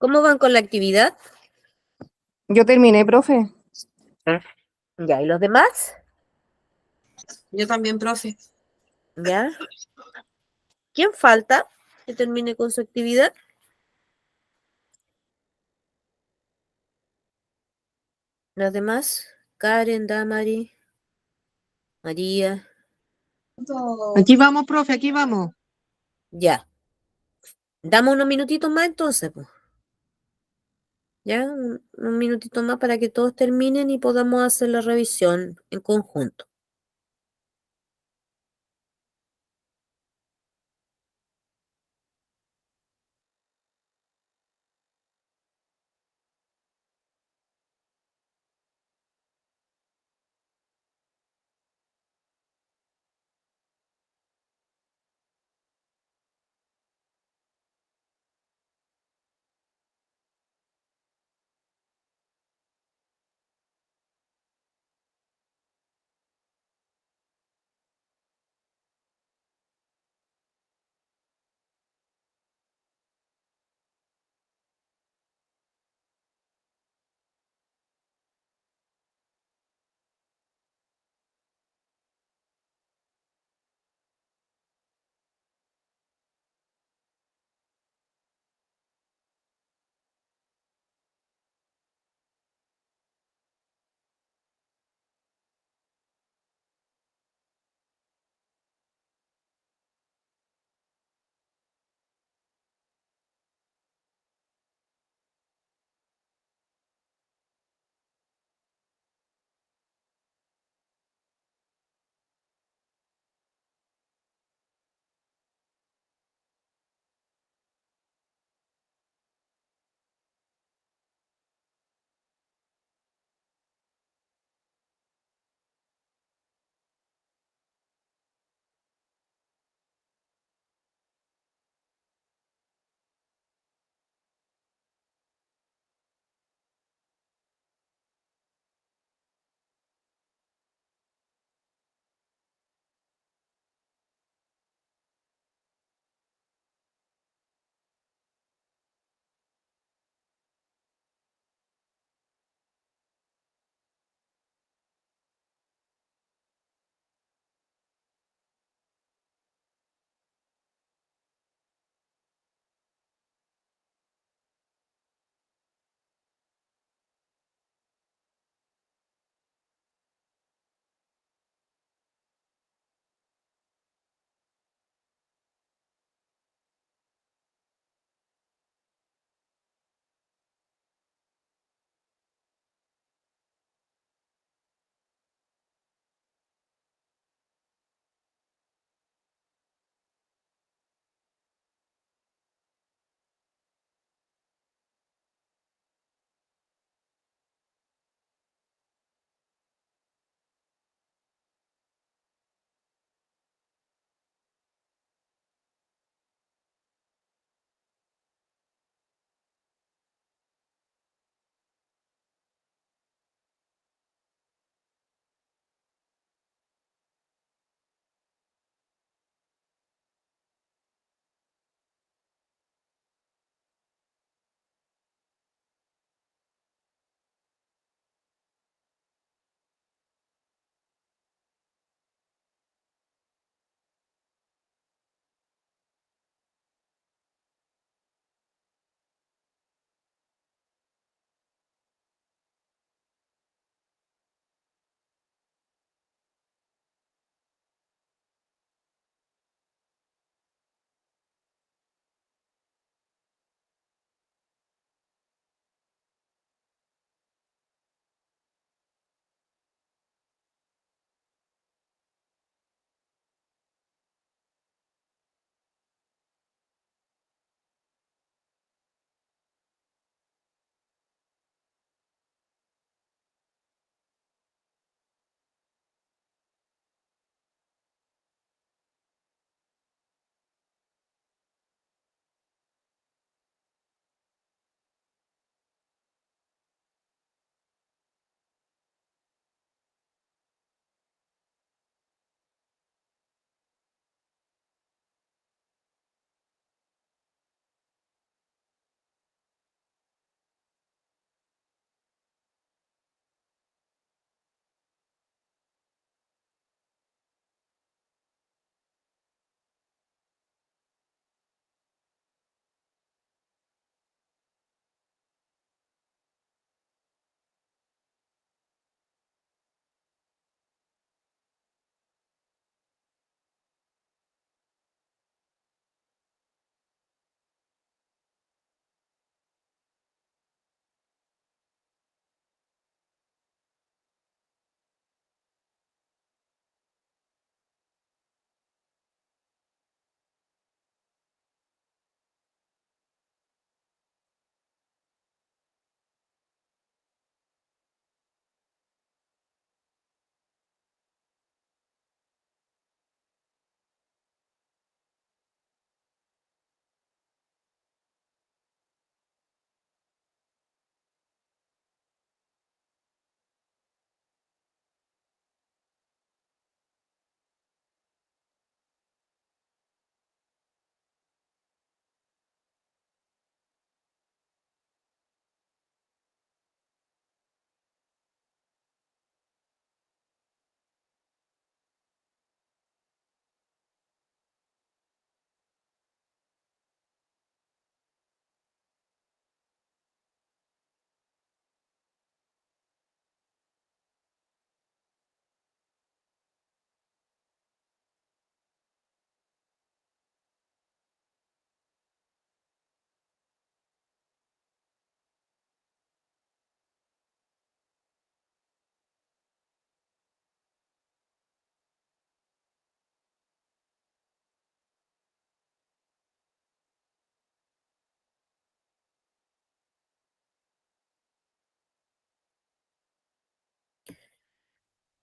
¿Cómo van con la actividad? Yo terminé, profe. Ya, ¿y los demás? Yo también, profe. ¿Ya? ¿Quién falta que termine con su actividad? ¿Los demás? Karen, Damari, María. Aquí vamos, profe, aquí vamos. Ya. Damos unos minutitos más entonces, pues. Ya, un minutito más para que todos terminen y podamos hacer la revisión en conjunto.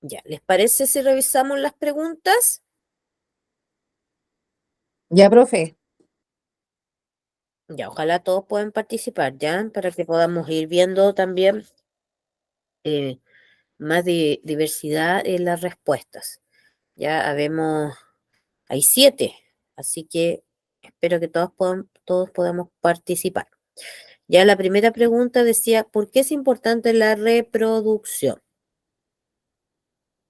Ya, ¿les parece si revisamos las preguntas? Ya, profe. Ya, ojalá todos puedan participar, ¿ya? Para que podamos ir viendo también más diversidad en las respuestas. Ya habemos, hay 7, así que espero que todos podamos participar. Ya la primera pregunta decía, ¿por qué es importante la reproducción?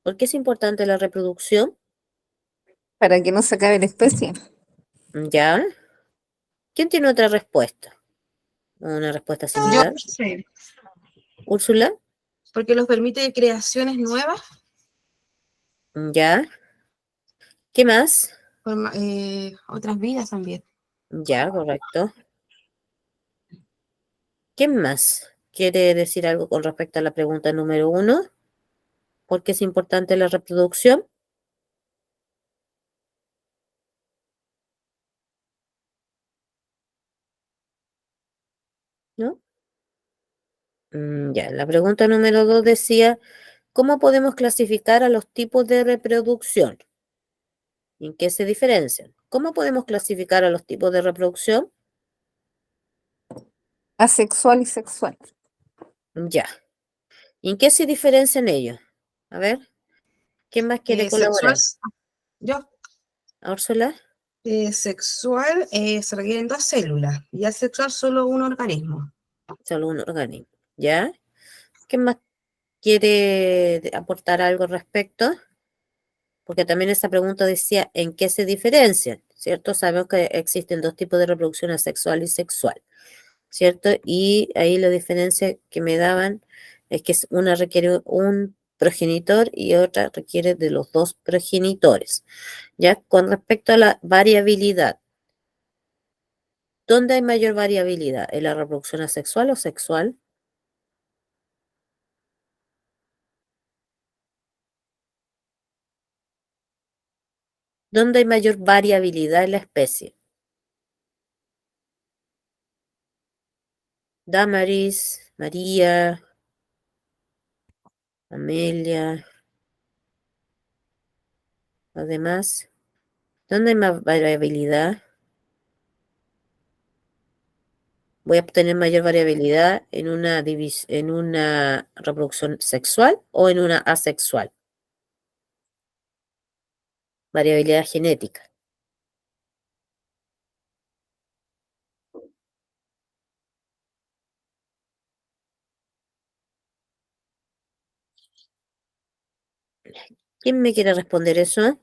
¿Por qué es importante la reproducción? Para que no se acabe la especie. ¿Ya? ¿Quién tiene otra respuesta? ¿Una respuesta Yo, similar? sí, ¿Úrsula? porque los permite creaciones nuevas, ¿Ya? ¿Qué más? otras vidas también. Ya, correcto. ¿Quién más quiere decir algo con respecto a la pregunta número 1? ¿Por qué es importante la reproducción? ¿No? Ya, la pregunta número 2 decía, ¿cómo podemos clasificar a los tipos de reproducción? ¿En qué se diferencian? ¿Cómo podemos clasificar a los tipos de reproducción? Asexual y sexual. Ya. ¿Y en qué se diferencian ellos? A ver, ¿quién más quiere Sexual, colaborar? yo, ¿Úrsula? sexual se requieren 2 células y asexual solo un organismo. Solo un organismo. ¿Ya? ¿Quién más quiere aportar algo al respecto? Porque también esa pregunta decía, ¿en qué se diferencian? ¿Cierto? Sabemos que existen 2 tipos de reproducción, asexual y sexual, ¿cierto? Y ahí la diferencia que me daban es que una requiere un progenitor y otra requiere de los 2 progenitores. Ya con respecto a la variabilidad, ¿dónde hay mayor variabilidad? ¿En la reproducción asexual o sexual? ¿Dónde hay mayor variabilidad en la especie? Damaris, María, Amelia, además, ¿dónde hay más variabilidad? Voy a obtener mayor variabilidad en una reproducción sexual o en una asexual. Variabilidad genética. ¿Quién me quiere responder eso?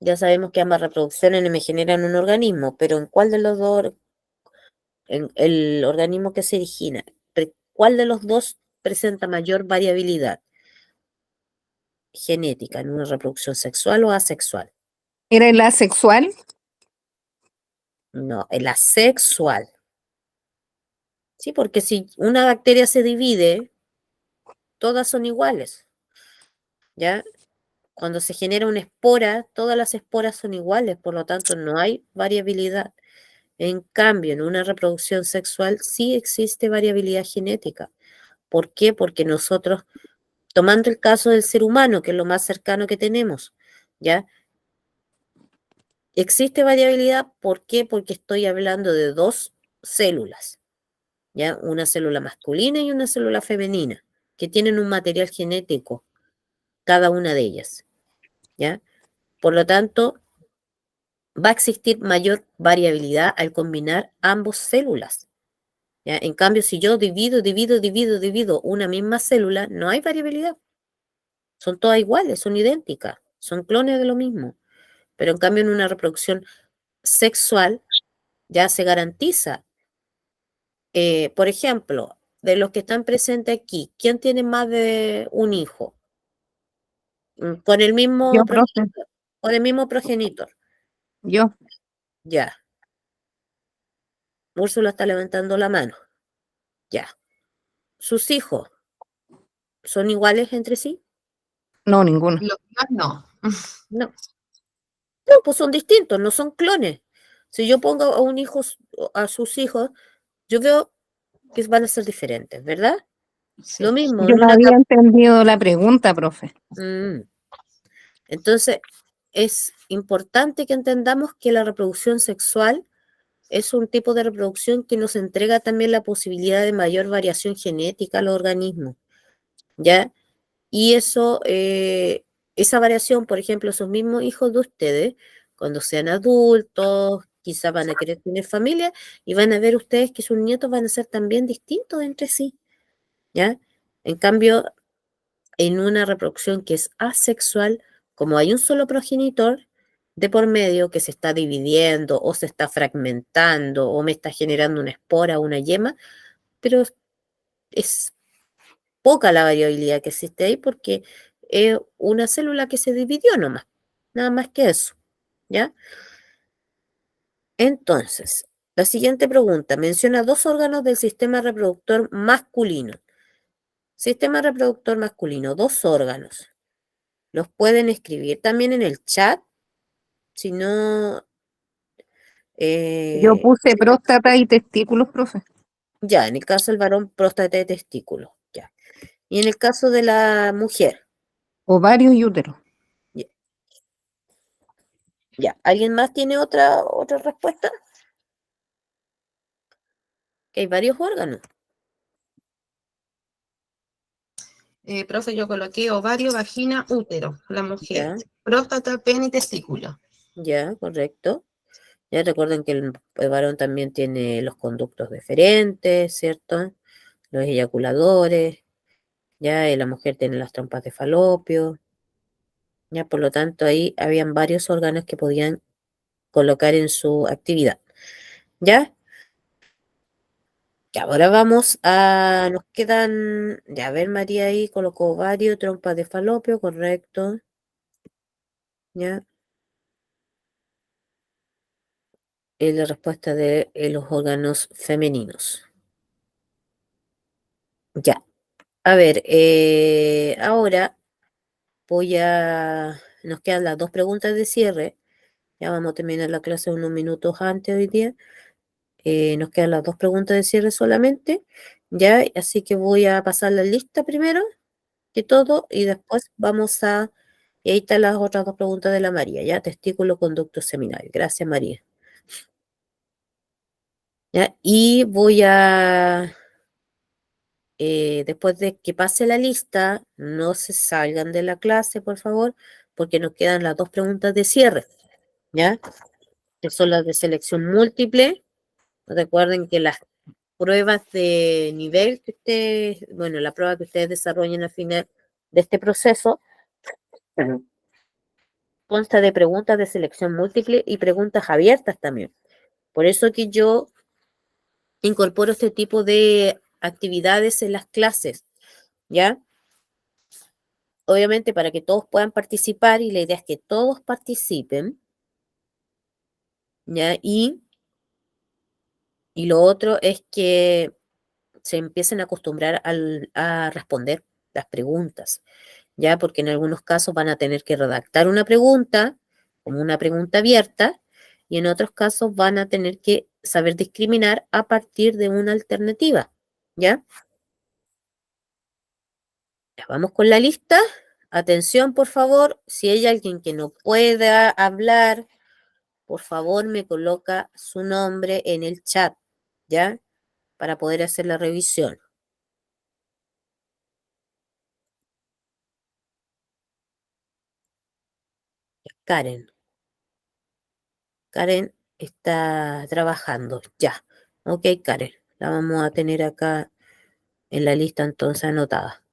Ya sabemos que ambas reproducciones me generan un organismo, pero ¿en cuál de los dos, en el organismo que se origina, cuál de los dos presenta mayor variabilidad genética en una reproducción sexual o asexual? ¿Era el asexual? No, el asexual. Sí, porque si una bacteria se divide, todas son iguales, ¿ya? Cuando se genera una espora, todas las esporas son iguales, por lo tanto no hay variabilidad. En cambio, en una reproducción sexual sí existe variabilidad genética. ¿Por qué? Porque nosotros, tomando el caso del ser humano, que es lo más cercano que tenemos, ¿ya? Existe variabilidad, ¿por qué? Porque estoy hablando de 2 células, ¿ya? Una célula masculina y una célula femenina, que tienen un material genético, cada una de ellas, ¿ya? Por lo tanto, va a existir mayor variabilidad al combinar ambos células, ¿ya? En cambio, si yo divido una misma célula, no hay variabilidad. Son todas iguales, son idénticas, son clones de lo mismo. Pero en cambio, en una reproducción sexual ya se garantiza. Por ejemplo, de los que están presentes aquí, ¿quién tiene más de un hijo? Con el Yo, mismo profe. progenitor. Con el mismo progenitor. Yo. Ya. Úrsula está levantando la mano. Ya. ¿Sus hijos son iguales entre sí? No, ninguno. Los demás no. No. No, pues son distintos, no son clones. Si yo pongo a un hijo, a sus hijos, yo veo que van a ser diferentes, ¿verdad? Sí. Lo mismo, Yo en no una había entendido la pregunta, profe. Entonces, es importante que entendamos que la reproducción sexual es un tipo de reproducción que nos entrega también la posibilidad de mayor variación genética a los organismos, ¿ya? Y eso, esa variación, por ejemplo, esos mismos hijos de ustedes, cuando sean adultos, quizás van a querer tener familia y van a ver ustedes que sus nietos van a ser también distintos entre sí, ¿ya? En cambio, en una reproducción que es asexual, como hay un solo progenitor de por medio que se está dividiendo o se está fragmentando o me está generando una espora o una yema, pero es poca la variabilidad que existe ahí porque es una célula que se dividió nomás, nada más que eso, ¿ya? Entonces, la siguiente pregunta menciona dos órganos del sistema reproductor masculino. Sistema reproductor masculino, dos órganos. Los pueden escribir también en el chat, si no, Yo puse próstata y testículos, profe. ya, en el caso del varón, próstata y testículos, ya. Y en el caso de la mujer, Ovario y útero. ya. Ya. ¿Alguien más tiene otra respuesta? Que hay varios órganos. Profe, yo coloqué ovario, vagina, útero, la mujer. Ya, Próstata, pene y testículo. ya, correcto. Ya recuerden que el varón también tiene los conductos deferentes, ¿cierto? Los eyaculadores, ya, y la mujer tiene las trompas de falopio, ya, por lo tanto ahí habían varios órganos que podían colocar en su actividad, ¿ya? Ya, ahora nos quedan, ya, a ver, María ahí colocó ovario, trompas de falopio, correcto, ya. Es la respuesta de los órganos femeninos. Ya. A ver, ahora nos quedan las dos preguntas de cierre. Ya vamos a terminar la clase unos minutos antes hoy día. Nos quedan las dos preguntas de cierre solamente. Ya, así que voy a pasar la lista primero de todo y después y ahí están las otras dos preguntas de la María, ya, testículo, conducto seminal. Gracias, María. Ya, y después de que pase la lista, no se salgan de la clase, por favor, porque nos quedan las dos preguntas de cierre, ¿ya? Que son las de selección múltiple. Recuerden que las pruebas de nivel bueno, la prueba que ustedes desarrollen al final de este proceso, consta de preguntas de selección múltiple y preguntas abiertas también. Por eso que yo incorporo este tipo de actividades en las clases, ¿ya? Obviamente para que todos puedan participar y la idea es que todos participen, ¿ya? Y lo otro es que se empiecen a acostumbrar a responder las preguntas, ¿ya? Porque en algunos casos van a tener que redactar una pregunta como una pregunta abierta y en otros casos van a tener que saber discriminar a partir de una alternativa, ¿ya? Ya, vamos con la lista. Atención, por favor, si hay alguien que no pueda hablar, por favor me coloca su nombre en el chat, ¿ya? Para poder hacer la revisión. Karen. Karen está trabajando, ya. Ok, Karen, la vamos a tener acá en la lista entonces anotada.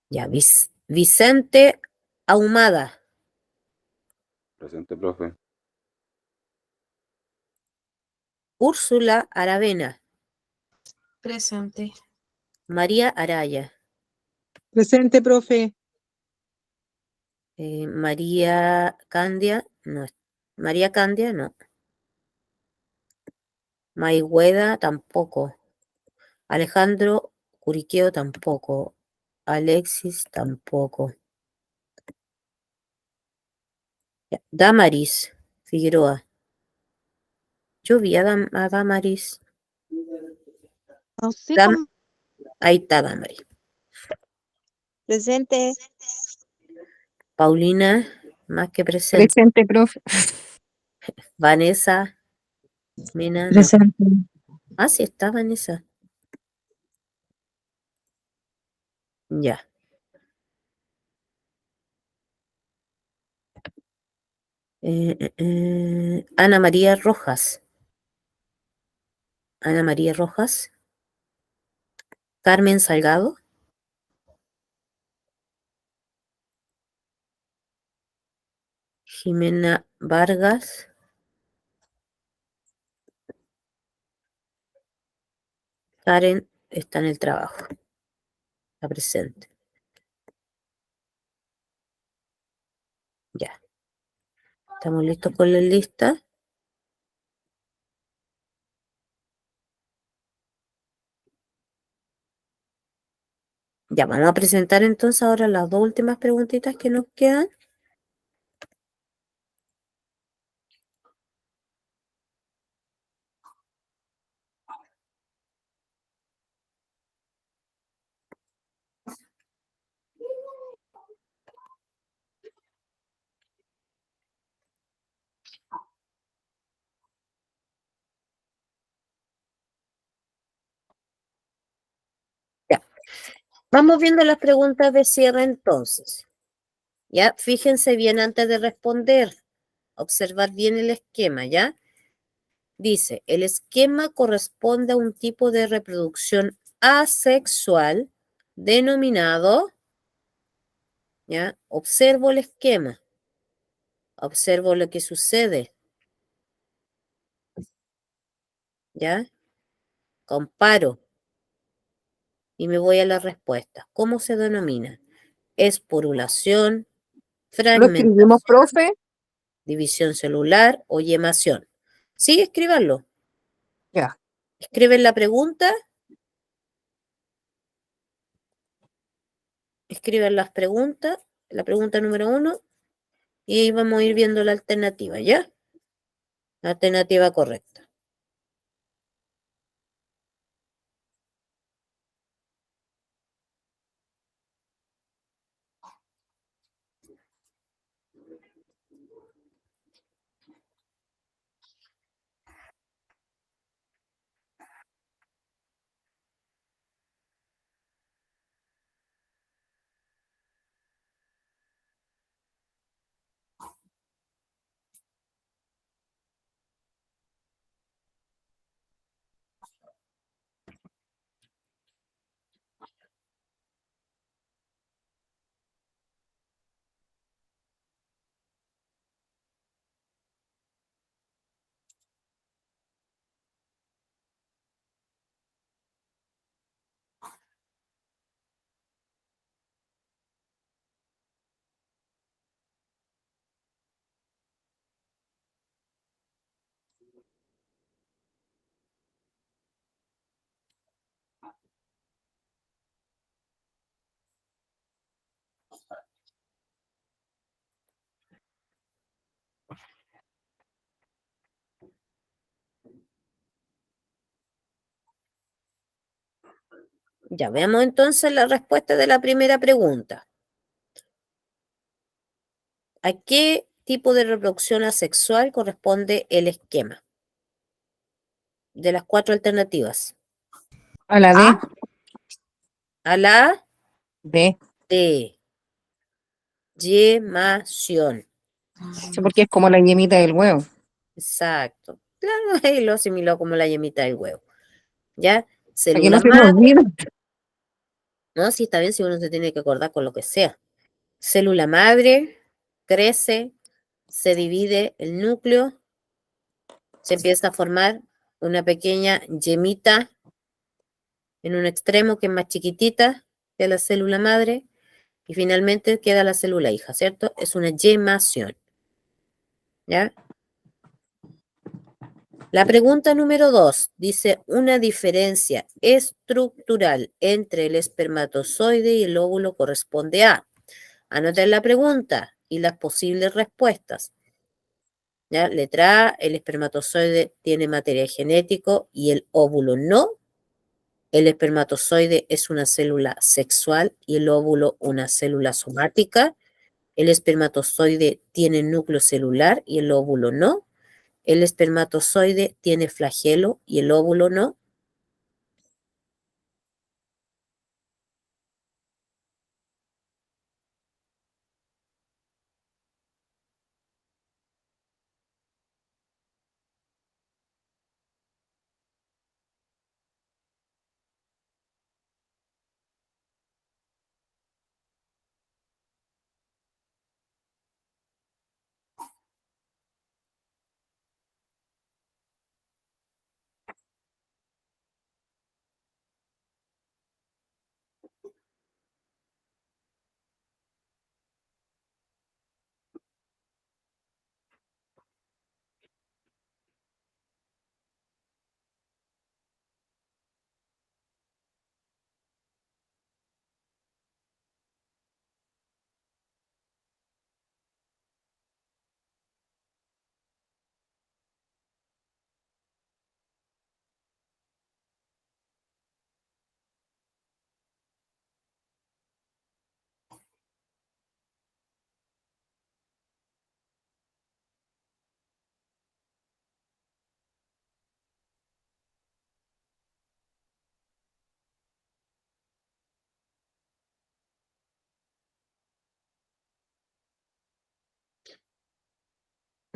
Ya, Vicente Ahumada, Presente, profe. Úrsula Aravena, Presente. María Araya, Presente, profe. María Candia, no, María Candia, no. Mayhueda tampoco. Alejandro Curiqueo tampoco. Alexis tampoco. Ya, Damaris Figueroa. Yo vi a Damaris. José, Dam- Ahí está Damaris. presente. Paulina, más que presente. Presente, profe. Vanessa, Mena, no. Presente. Ah, sí está Vanessa. Ya. Ana María Rojas. Ana María Rojas. Carmen Salgado. Jimena Vargas. Karen está en el trabajo. Está presente. Ya. ¿Estamos listos con la lista? Ya, vamos a presentar entonces ahora las dos últimas preguntitas que nos quedan. Ya. Vamos viendo las preguntas de cierre entonces. Ya, fíjense bien antes de responder. Observar bien el esquema, ¿ya? Dice, el esquema corresponde a un tipo de reproducción asexual denominado, ¿ya? Observo el esquema, observo lo que sucede, ¿ya? Comparo y me voy a la respuesta. ¿Cómo se denomina? Esporulación, ¿Lo escribimos, fragmentación, profe? división celular o yemación. Sí, escríbanlo. Ya. Escriben la pregunta. Escriben las preguntas, la pregunta número 1, y ahí vamos a ir viendo la alternativa, ¿ya? La alternativa correcta. Ya veamos entonces la respuesta de la primera pregunta. ¿A qué tipo de reproducción asexual corresponde el esquema? De las 4 alternativas. A la D. A la D. D. Yemación. Sí, porque es como la yemita del huevo. Exacto. Claro, ahí lo asimiló como la yemita del huevo. ¿Ya? Para que Célula no se nos madre. olvide. No, sí, está bien si uno se tiene que acordar con lo que sea. Célula madre, crece, se divide el núcleo, se empieza a formar una pequeña yemita en un extremo que es más chiquitita que la célula madre y finalmente queda la célula hija, ¿cierto? Es una yemación, ¿ya? La pregunta número 2 dice una diferencia estructural entre el espermatozoide y el óvulo corresponde a. Anoten la pregunta y las posibles respuestas. ¿Ya? Letra A, el espermatozoide tiene material genético y el óvulo no. El espermatozoide es una célula sexual y el óvulo una célula somática. El espermatozoide tiene núcleo celular y el óvulo no. El espermatozoide tiene flagelo y el óvulo no.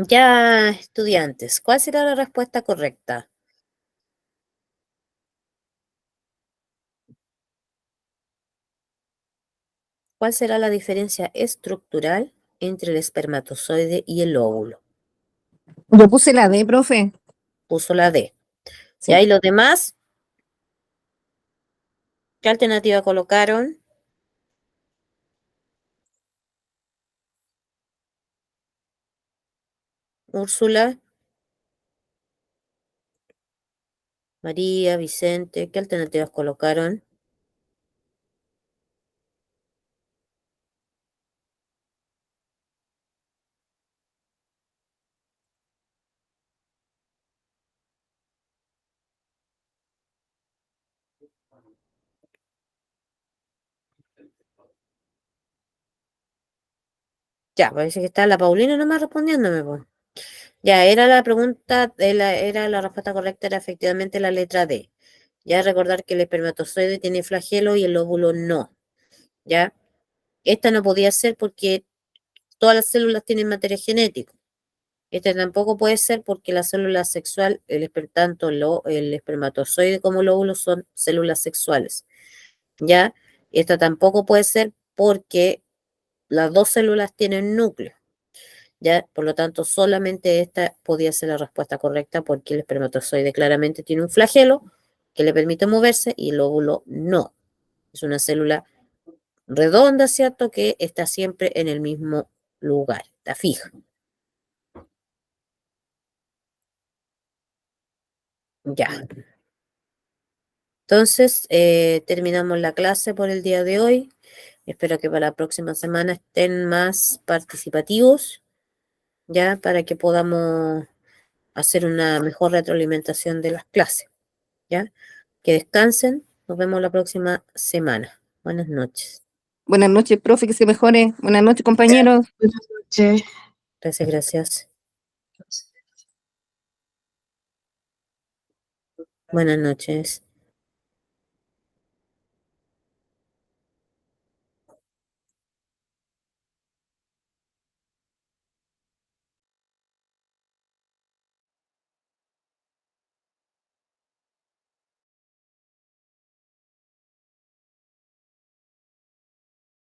Ya, estudiantes, ¿cuál será la respuesta correcta? ¿Cuál será la diferencia estructural entre el espermatozoide y el óvulo? Yo puse la D, profe. Puso la D. Sí. ¿Ya? ¿Y los demás? ¿Qué alternativa colocaron? Úrsula, María, Vicente, ¿qué alternativas colocaron? Ya, parece que está la Paulina nomás respondiéndome, pues. Ya, era la pregunta, era la respuesta correcta, era efectivamente la letra D. Ya, recordar que el espermatozoide tiene flagelo y el óvulo no. Ya, esta no podía ser porque todas las células tienen materia genética. Esta tampoco puede ser porque la célula sexual, tanto el espermatozoide como el óvulo son células sexuales. ¿Ya? Esta tampoco puede ser porque las dos células tienen núcleo. ¿Ya? Por lo tanto, solamente esta podía ser la respuesta correcta porque el espermatozoide claramente tiene un flagelo que le permite moverse y el óvulo no. Es una célula redonda, ¿cierto? Que está siempre en el mismo lugar, está fija. Ya. Entonces, terminamos la clase por el día de hoy. Espero que para la próxima semana estén más participativos, ya, para que podamos hacer una mejor retroalimentación de las clases, ya. Que descansen. Nos vemos la próxima semana. Buenas noches. Buenas noches, profe, que se mejore. Buenas noches, compañeros. Che. Gracias, gracias. Buenas noches.